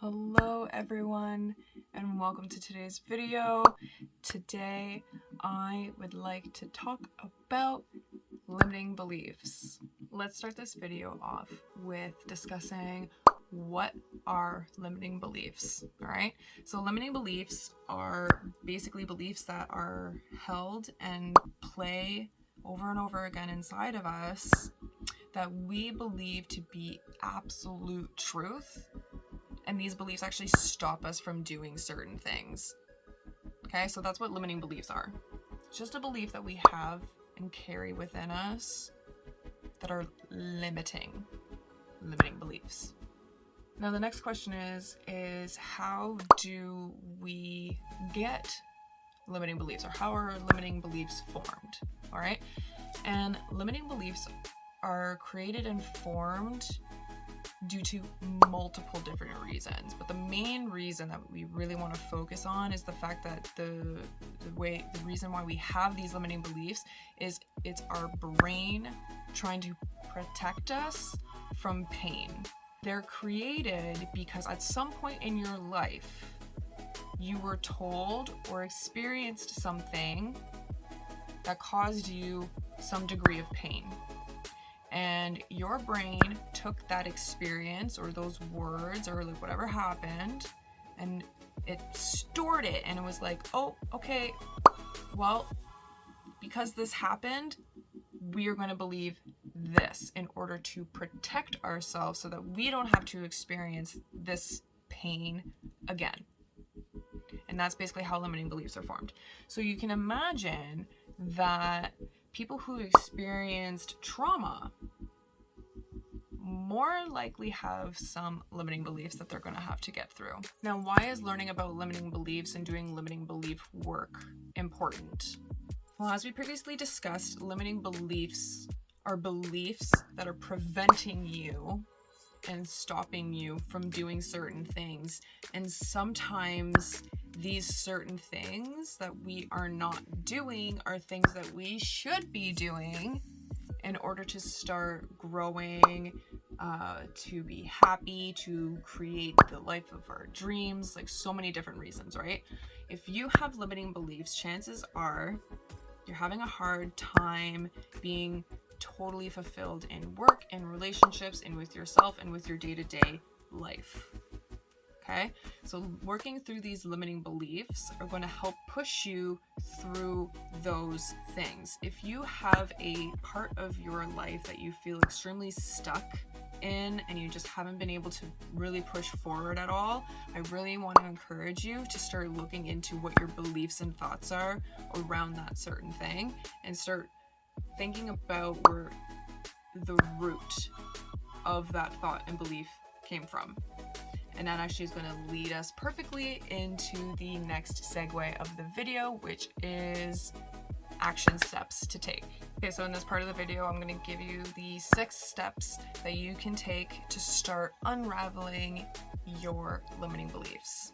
Hello everyone and welcome to today's video. Today I would like to talk about limiting beliefs. Let's start this video off with discussing what are limiting beliefs. Alright, so limiting beliefs are basically beliefs that are held and play over and over again inside of us that we believe to be absolute truth. And these beliefs actually stop us from doing certain things. Okay, so that's what limiting beliefs are. It's just a belief that we have and carry within us that are limiting beliefs. Now the next question is how do we get limiting beliefs, or how are limiting beliefs formed? All right, and limiting beliefs are created and formed due to multiple different reasons, but the main reason that we really want to focus on is the fact that the reason why we have these limiting beliefs is it's our brain trying to protect us from pain. They're created because at some point in your life you were told or experienced something that caused you some degree of pain. And your brain took that experience or those words or like whatever happened and it stored it, and it was like, oh, okay, well, because this happened, we are going to believe this in order to protect ourselves so that we don't have to experience this pain again. And that's basically how limiting beliefs are formed. So you can imagine that people who experienced trauma more likely have some limiting beliefs that they're going to have to get through. Now, why is learning about limiting beliefs and doing limiting belief work important? Well, as we previously discussed, limiting beliefs are beliefs that are preventing you and stopping you from doing certain things. And sometimes these certain things that we are not doing are things that we should be doing in order to start growing, to be happy, to create the life of our dreams, like so many different reasons, right? If you have limiting beliefs, chances are you're having a hard time being totally fulfilled in work, in relationships, and with yourself, and with your day-to-day life. Okay, so working through these limiting beliefs are going to help push you through those things. If you have a part of your life that you feel extremely stuck in and you just haven't been able to really push forward at all, I really want to encourage you to start looking into what your beliefs and thoughts are around that certain thing and start thinking about where the root of that thought and belief came from. And that actually is going to lead us perfectly into the next segue of the video, which is action steps to take. Okay, so in this part of the video, I'm going to give you the 6 steps that you can take to start unraveling your limiting beliefs.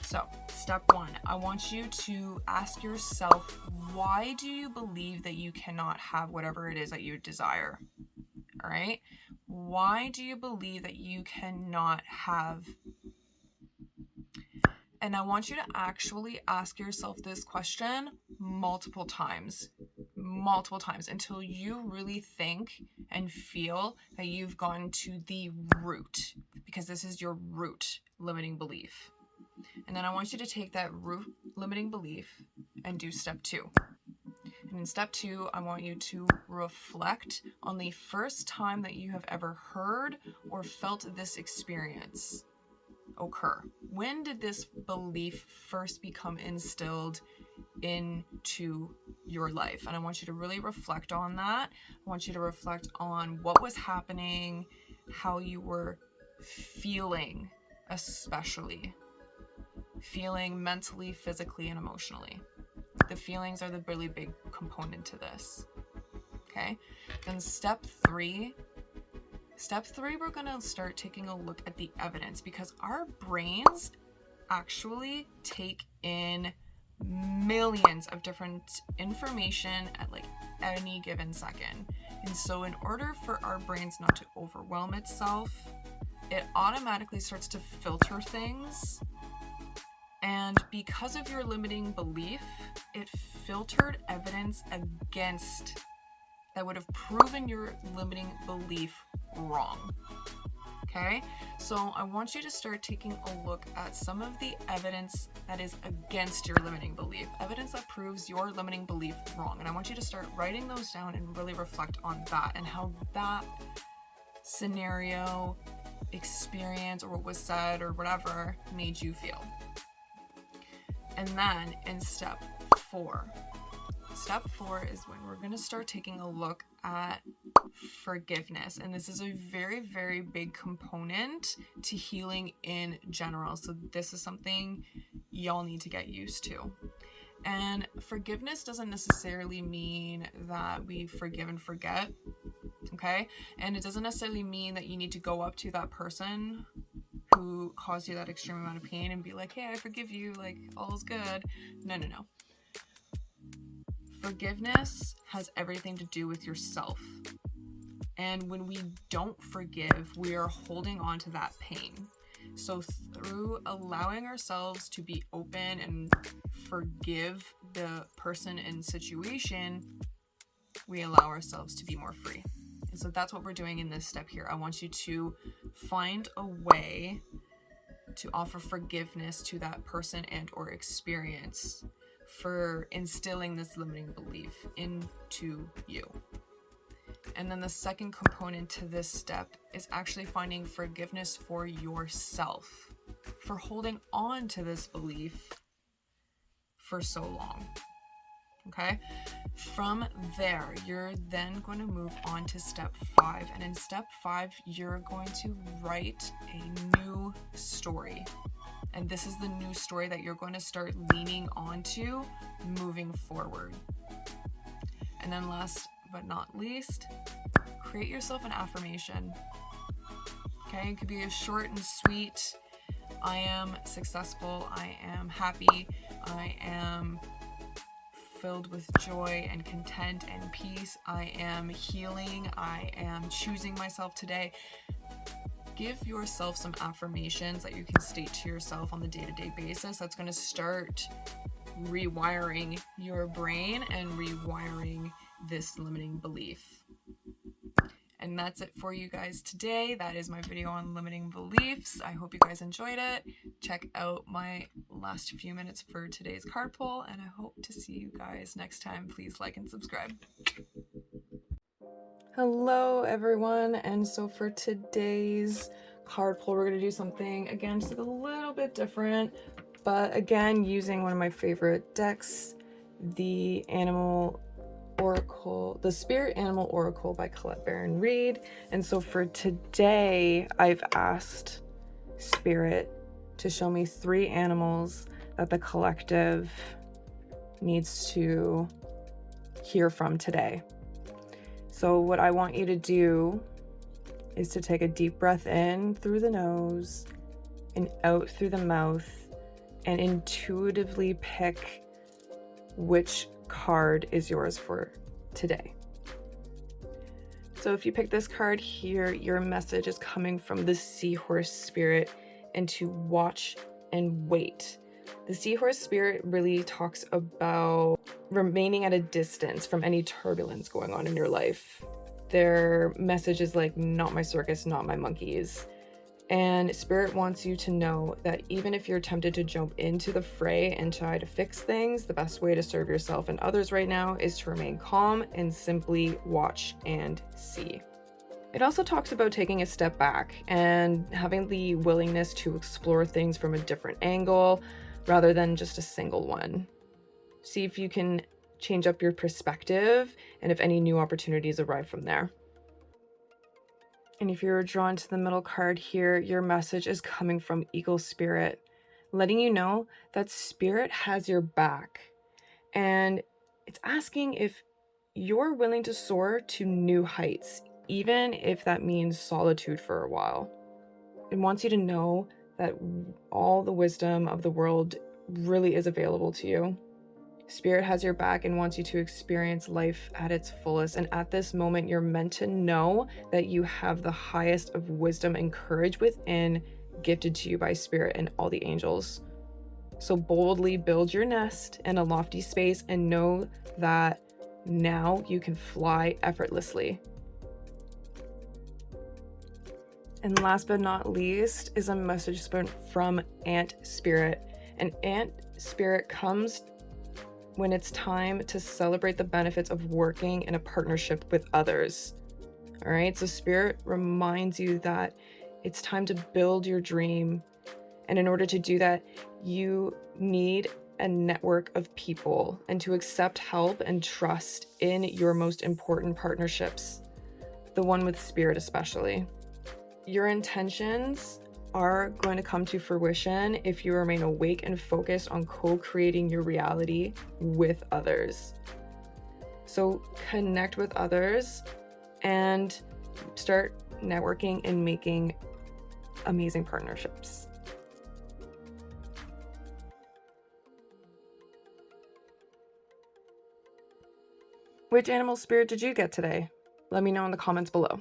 So, step 1, I want you to ask yourself, why do you believe that you cannot have whatever it is that you desire? All right? Why do you believe that you cannot have? And I want you to actually ask yourself this question multiple times until you really think and feel that you've gone to the root, because this is your root limiting belief. And then I want you to take that root limiting belief and do step 2. And in step 2, I want you to reflect on the first time that you have ever heard or felt this experience occur. When did this belief first become instilled into your life? And I want you to really reflect on that. I want you to reflect on what was happening, how you were feeling, especially feeling mentally, physically, and emotionally. The feelings are the really big component to this. Okay, then step 3, we're going to start taking a look at the evidence, because our brains actually take in millions of different information at like any given second. And so in order for our brains not to overwhelm itself it automatically starts to filter things. And because of your limiting belief, it filtered evidence against that would have proven your limiting belief wrong. Okay, so I want you to start taking a look at some of the evidence that is against your limiting belief, evidence that proves your limiting belief wrong. And I want you to start writing those down and really reflect on that and how that scenario, experience, or what was said or whatever made you feel. And then in step 4 is when we're going to start taking a look at forgiveness. And this is a very, very big component to healing in general. So this is something y'all need to get used to. And forgiveness doesn't necessarily mean that we forgive and forget, okay? And it doesn't necessarily mean that you need to go up to that person who caused you that extreme amount of pain and be like, hey, I forgive you, like, all's good. No. Forgiveness has everything to do with yourself. And when we don't forgive, we are holding on to that pain. So through allowing ourselves to be open and forgive the person and situation, we allow ourselves to be more free. And so that's what we're doing in this step here. I want you to find a way to offer forgiveness to that person and or experience for instilling this limiting belief into you. And then the second component to this step is actually finding forgiveness for yourself for holding on to this belief for so long. Okay? From there, you're then going to move on to step 5. And in step 5, you're going to write a new story. And this is the new story that you're going to start leaning onto moving forward. And then last but not least, create yourself an affirmation. Okay, it could be a short and sweet, I am successful, I am happy, I am filled with joy and content and peace, I am healing, I am choosing myself today. Give yourself some affirmations that you can state to yourself on the day-to-day basis. That's going to start rewiring your brain and rewiring this limiting belief. And that's it for you guys today. That is my video on limiting beliefs. I hope you guys enjoyed it. Check out my last few minutes for today's card pull, and I hope to see you guys next time. Please like and subscribe. Hello everyone, and so for today's card pull, we're going to do something again just a little bit different, but again using one of my favorite decks, the Spirit Animal Oracle by Colette Baron Reid. And so for today, I've asked Spirit to show me 3 animals that the collective needs to hear from today. So what I want you to do is to take a deep breath in through the nose and out through the mouth and intuitively pick which card is yours for today. So if you pick this card here, your message is coming from the Seahorse Spirit and to watch and wait. The Seahorse Spirit really talks about remaining at a distance from any turbulence going on in your life. Their message is like, not my circus, not my monkeys. And Spirit wants you to know that even if you're tempted to jump into the fray and try to fix things, the best way to serve yourself and others right now is to remain calm and simply watch and see. It also talks about taking a step back and having the willingness to explore things from a different angle rather than just a single one. See if you can change up your perspective and if any new opportunities arrive from there. And if you're drawn to the middle card here, your message is coming from Eagle Spirit, letting you know that Spirit has your back. And it's asking if you're willing to soar to new heights, even if that means solitude for a while. It wants you to know that all the wisdom of the world really is available to you. Spirit has your back and wants you to experience life at its fullest. And at this moment, you're meant to know that you have the highest of wisdom and courage within, gifted to you by Spirit and all the angels. So boldly build your nest in a lofty space and know that now you can fly effortlessly. And last but not least is a message from Ant Spirit. And Ant Spirit comes when it's time to celebrate the benefits of working in a partnership with others. All right, so Spirit reminds you that it's time to build your dream. And in order to do that, you need a network of people and to accept help and trust in your most important partnerships, the one with Spirit especially. Your intentions are going to come to fruition if you remain awake and focused on co-creating your reality with others. So connect with others and start networking and making amazing partnerships. Which animal spirit did you get today? Let me know in the comments below.